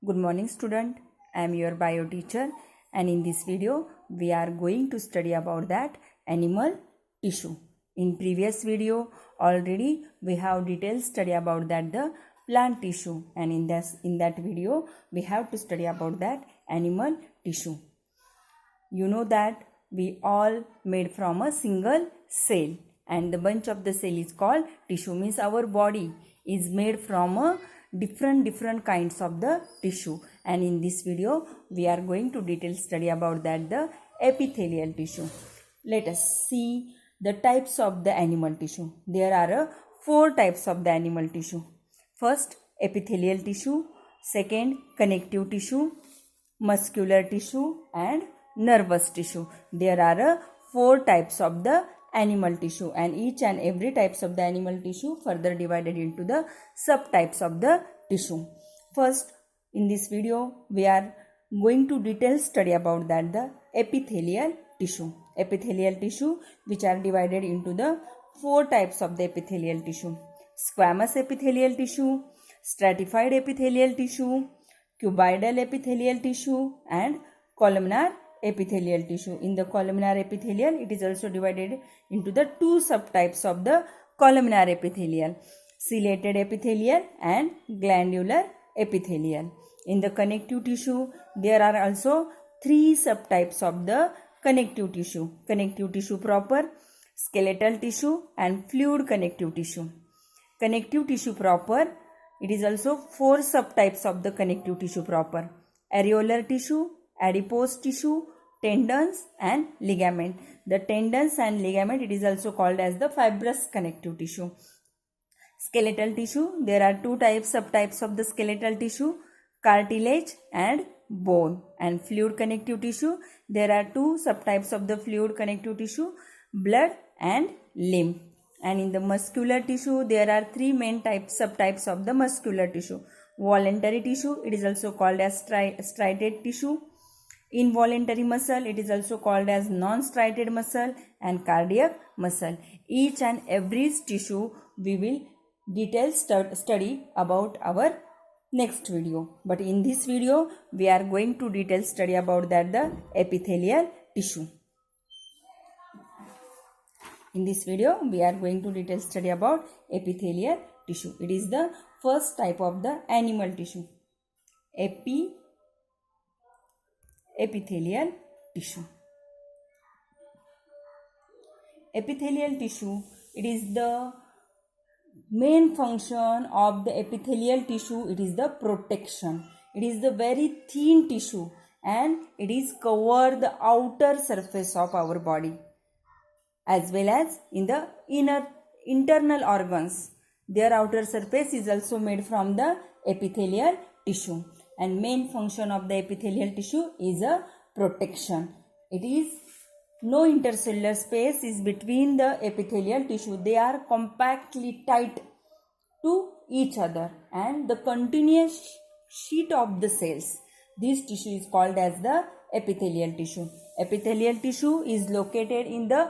Good morning student, I am your bio teacher and in this video we are going to study about that animal tissue. In previous video already we have detailed study about that the plant tissue and in that video we have to study about that animal tissue. You know that we all made from a single cell and the bunch of the cell is called tissue, means our body is made from a different kinds of the tissue, and in this video we are going to detail study about that the epithelial tissue. Let us see the types of the animal tissue. There are 4 types of the animal tissue. First, epithelial tissue. Second, connective tissue, muscular tissue and nervous tissue. There are 4 types of the animal tissue and each and every types of the animal tissue further divided into the subtypes of the tissue. First, in this video we are going to detail study about that the epithelial tissue. Epithelial tissue which are divided into the 4 types of the epithelial tissue: squamous epithelial tissue, stratified epithelial tissue, cuboidal epithelial tissue and columnar epithelial tissue. In the columnar epithelial, it is also divided into the 2 subtypes of the columnar epithelial: ciliated epithelial and glandular epithelial. In the connective tissue, there are also 3 subtypes of the connective tissue: connective tissue proper, skeletal tissue and fluid connective tissue. Connective tissue proper, it is also 4 subtypes of the connective tissue proper: areolar tissue, adipose tissue, tendons and ligament. The tendons and ligament, it is also called as the fibrous connective tissue. Skeletal tissue, there are 2 subtypes of the skeletal tissue: cartilage and bone. And fluid connective tissue, there are 2 subtypes of the fluid connective tissue: blood and lymph. And in the muscular tissue, there are 3 main subtypes of the muscular tissue: voluntary tissue, it is also called as striated tissue; involuntary muscle, it is also called as non-striated muscle; and cardiac muscle. Each and every tissue we will detail study about our next video, but in this video we are going to detail study about that the epithelial tissue. In this video we are going to detail study about epithelial tissue. It is the first type of the animal tissue, epithelial tissue. Epithelial tissue, it is the main function of the epithelial tissue, it is the protection. It is the very thin tissue and it is cover the outer surface of our body as well as in the internal organs. Their outer surface is also made from the epithelial tissue, and main function of the epithelial tissue is a protection. It is no intercellular space is between the epithelial tissue. They are compactly tight to each other and the continuous sheet of the cells. This tissue is called as the epithelial tissue. Epithelial tissue is located in the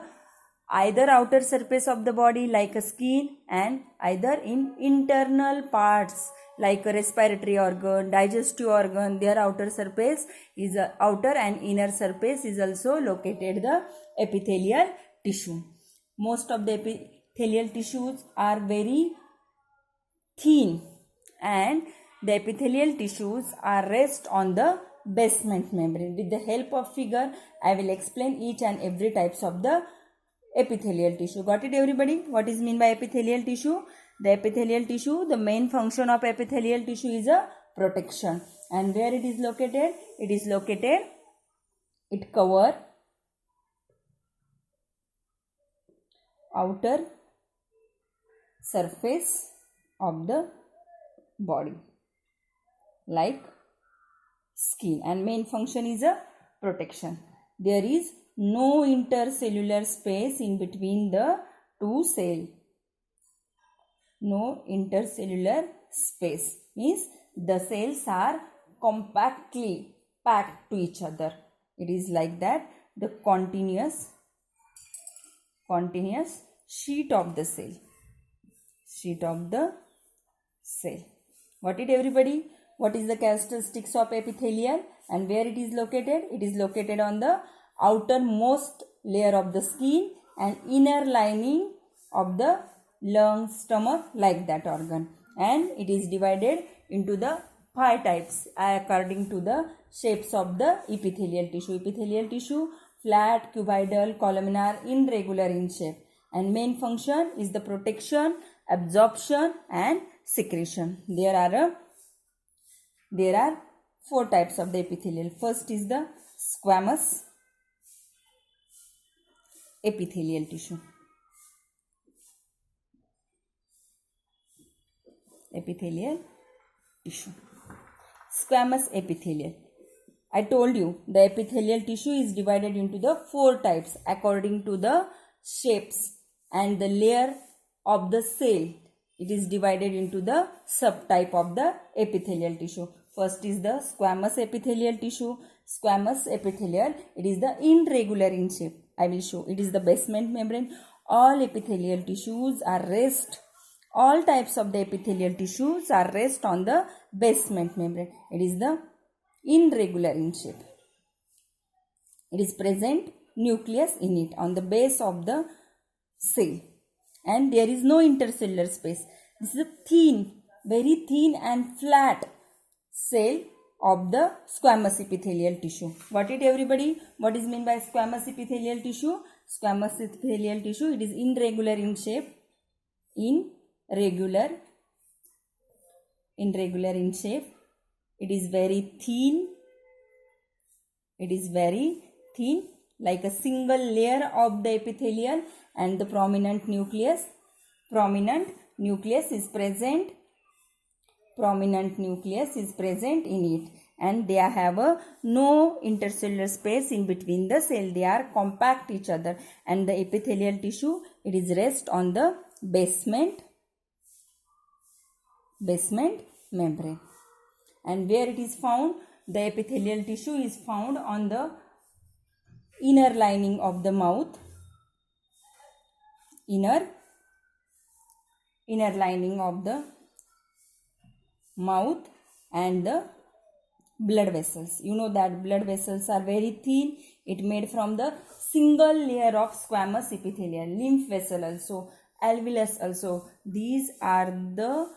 either outer surface of the body like a skin and either in internal parts like a respiratory organ, digestive organ. Their outer surface is outer and inner surface is also located the epithelial tissue. Most of the epithelial tissues are very thin and the epithelial tissues are rest on the basement membrane. With the help of figure I will explain each and every types of the epithelial tissue. Got it everybody? What is mean by epithelial tissue? The epithelial tissue, the main function of epithelial tissue is a protection. And where it is located? It is located, it cover outer surface of the body like skin, and main function is a protection. There is no intercellular space in between the 2 cells. No intercellular space means the cells are compactly packed to each other. It is like that, the continuous sheet of the cell. Got it everybody? What is the characteristics of epithelial and where it is located? It is located on the outermost layer of the skin and inner lining of the lung, stomach, like that organ. And it is divided into the 5 types according to the shapes of the epithelial tissue. Epithelial tissue, flat, cuboidal, columnar, irregular in shape. And main function is the protection, absorption and secretion. There are 4 types of the epithelial. First is the squamous epithelial tissue. Epithelial tissue. Squamous epithelial. I told you the epithelial tissue is divided into the 4 types according to the shapes and the layer of the cell. It is divided into the subtype of the epithelial tissue. First is the squamous epithelial tissue. Squamous epithelial, it is the irregular in shape. I will show. It is the basement membrane. All epithelial tissues are rest. All types of the epithelial tissues are rest on the basement membrane. It is the irregular in shape. It is present nucleus in it on the base of the cell. And there is no intercellular space. This is a thin, very thin and flat cell of the squamous epithelial tissue. What is everybody? What is meant by squamous epithelial tissue? Squamous epithelial tissue, it is irregular in shape. Irregular in shape. It is very thin. It is very thin, like a single layer of the epithelial and the prominent nucleus. Prominent nucleus is present in it, and they have no intercellular space in between the cell. They are compact each other, and the epithelial tissue, it is rest on the basement membrane. And where it is found? The epithelial tissue is found on the inner lining of the mouth, inner lining of the mouth and the blood vessels. You know that blood vessels are very thin. It made from the single layer of squamous epithelial. Lymph vessel also, alveolus also. These are the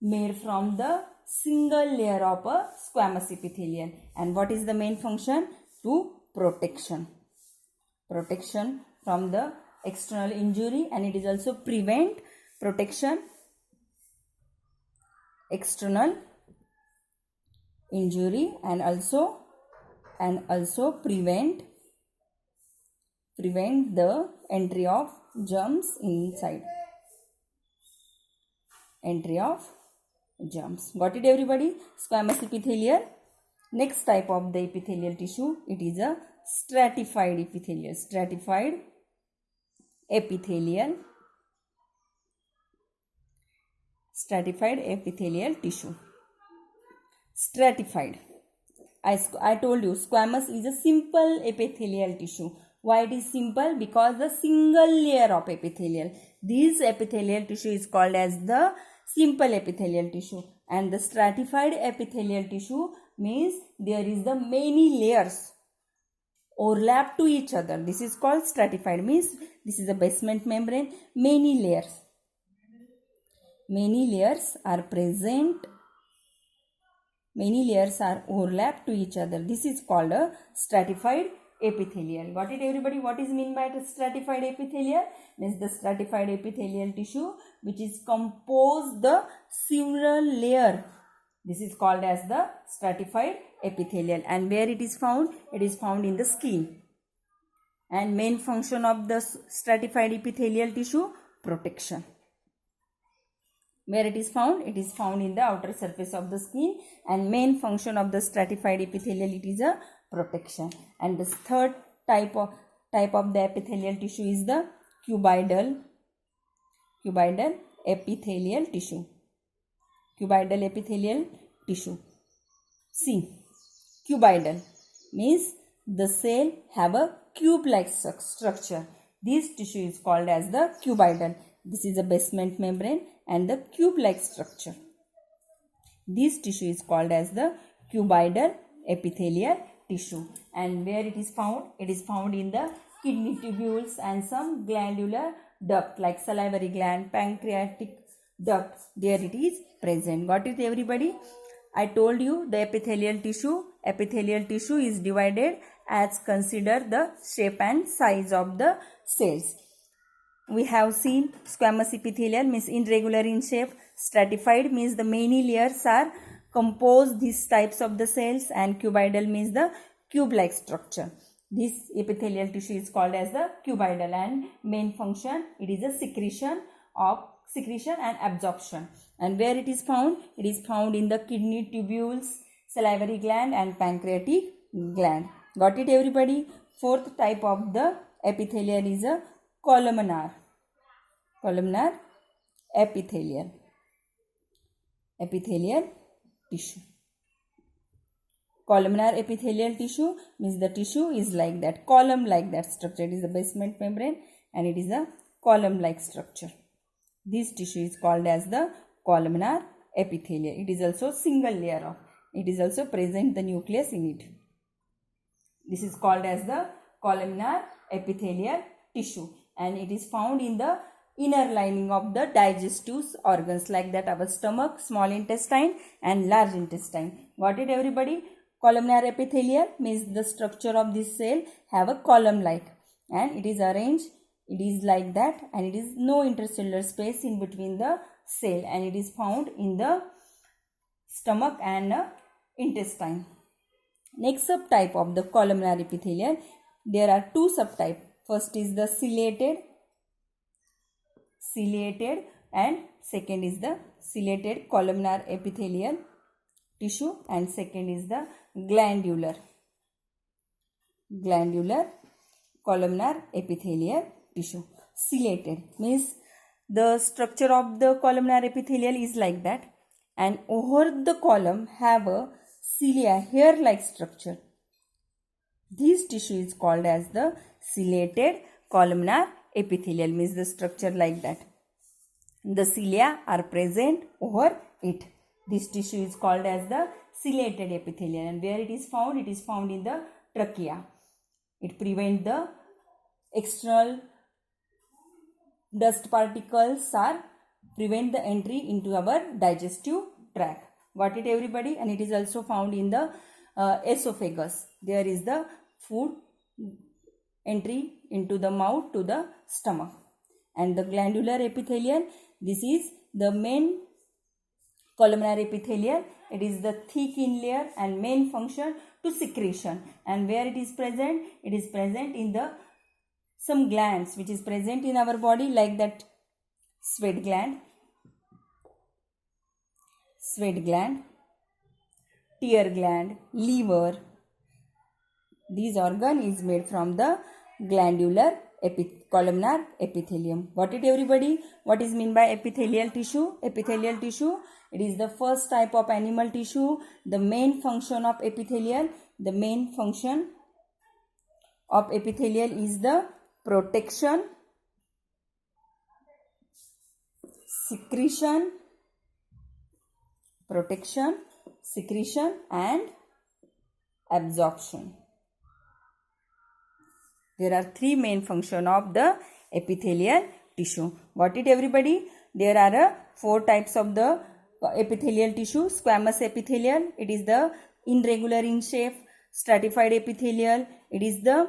made from the single layer of a squamous epithelial. And what is the main function? To protection from the external injury, and it is also prevent protection external injury, and also prevent the entry of germs inside. Entry of germs. Got it everybody? Squamous epithelial. Next type of the epithelial tissue, it is a stratified epithelial. Stratified epithelial tissue. Stratified. I told you squamous is a simple epithelial tissue. Why it is simple? Because the single layer of epithelial. This epithelial tissue is called as the simple epithelial tissue, and the stratified epithelial tissue means there is the many layers overlap to each other. This is called stratified, means this is a basement membrane, many layers are present, many layers are overlap to each other. This is called a stratified epithelial. Got it everybody? What is meant by the stratified epithelial? Means the stratified epithelial tissue which is composed the several layer. This is called as the stratified epithelial. And where it is found? It is found in the skin. And main function of the stratified epithelial tissue? Protection. Where it is found? It is found in the outer surface of the skin, and main function of the stratified epithelial, it is a protection. And the third type of the epithelial tissue is the cuboidal epithelial tissue. Cuboidal epithelial tissue. See, cuboidal means the cell have a cube-like structure. This tissue is called as the cuboidal. This is a basement membrane and the cube-like structure. This tissue is called as the cuboidal epithelial tissue. And where it is found? It is found in the kidney tubules and some glandular duct like salivary gland, pancreatic duct. There it is present. Got it, everybody? I told you the epithelial tissue is divided as consider the shape and size of the cells. We have seen squamous epithelial means irregular in shape, stratified means the many layers are composed these types of the cells, and cuboidal means the cube-like structure. This epithelial tissue is called as the cuboidal, and main function it is a secretion and absorption. And where it is found? It is found in the kidney tubules, salivary gland and pancreatic gland. Got it, everybody? Fourth type of the epithelial is a columnar epithelial tissue. Columnar epithelial tissue means the tissue is like that, column like that structure. It is the basement membrane and it is a column like structure. This tissue is called as the columnar epithelial. It is also single layer of. It is also present the nucleus in it. This is called as the columnar epithelial tissue, and it is found in the inner lining of the digestive organs like that our stomach, small intestine and large intestine. Got it, everybody? Columnar epithelial means the structure of this cell have a column like, and it is arranged, it is like that, and it is no intercellular space in between the cell, and it is found in the stomach and intestine. Next subtype of the columnar epithelial, there are two subtypes. First is the ciliated and second is the ciliated columnar epithelial tissue, and second is the glandular columnar epithelial tissue. Ciliated means the structure of the columnar epithelial is like that, and over the column have a cilia, hair-like structure. This tissue is called as the ciliated columnar epithelial, means the structure like that. The cilia are present over it. This tissue is called as the ciliated epithelial, and where it is found? It is found in the trachea. It prevents the external dust particles or prevent the entry into our digestive tract. Got it, everybody? And it is also found in the esophagus. There is the food entry into the mouth to the stomach. And the glandular epithelial, this is the main columnar epithelial. It is the thick in layer and main function to secretion. And where it is present? It is present in the some glands which is present in our body like that sweat gland, tear gland, liver. These organ is made from the glandular columnar epithelium. Got it, everybody? What is mean by epithelial tissue? Epithelial tissue, it is the first type of animal tissue. The main function of epithelial is the protection, secretion and absorption. There are three main functions of the epithelial tissue. Got it, everybody? There are four types of the epithelial tissue. Squamous epithelial, it is the irregular in shape. Stratified epithelial, it is the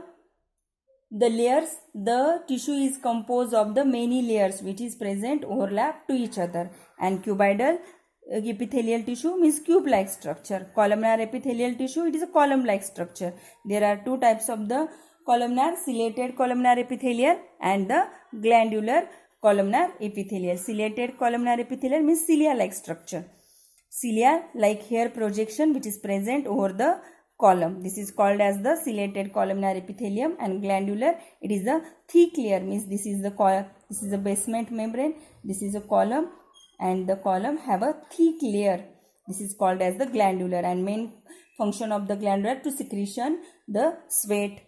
layers. The tissue is composed of the many layers which is present overlap to each other. And cuboidal epithelial tissue means cube-like structure. Columnar epithelial tissue, it is a column-like structure. There are two types of the columnar, ciliated columnar epithelial and the glandular columnar epithelial. Ciliated columnar epithelial means cilia-like structure. Cilia like hair projection which is present over the column. This is called as the ciliated columnar epithelium. And glandular, it is the thick layer, means this is the basement membrane. This is a column, and the column have a thick layer. This is called as the glandular, and main function of the glandular to secretion the sweat,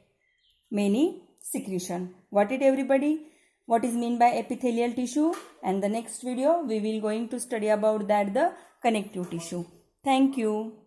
many secretion. Got it, everybody? What is mean by epithelial tissue? And the next video we will going to study about that the connective tissue. Thank you.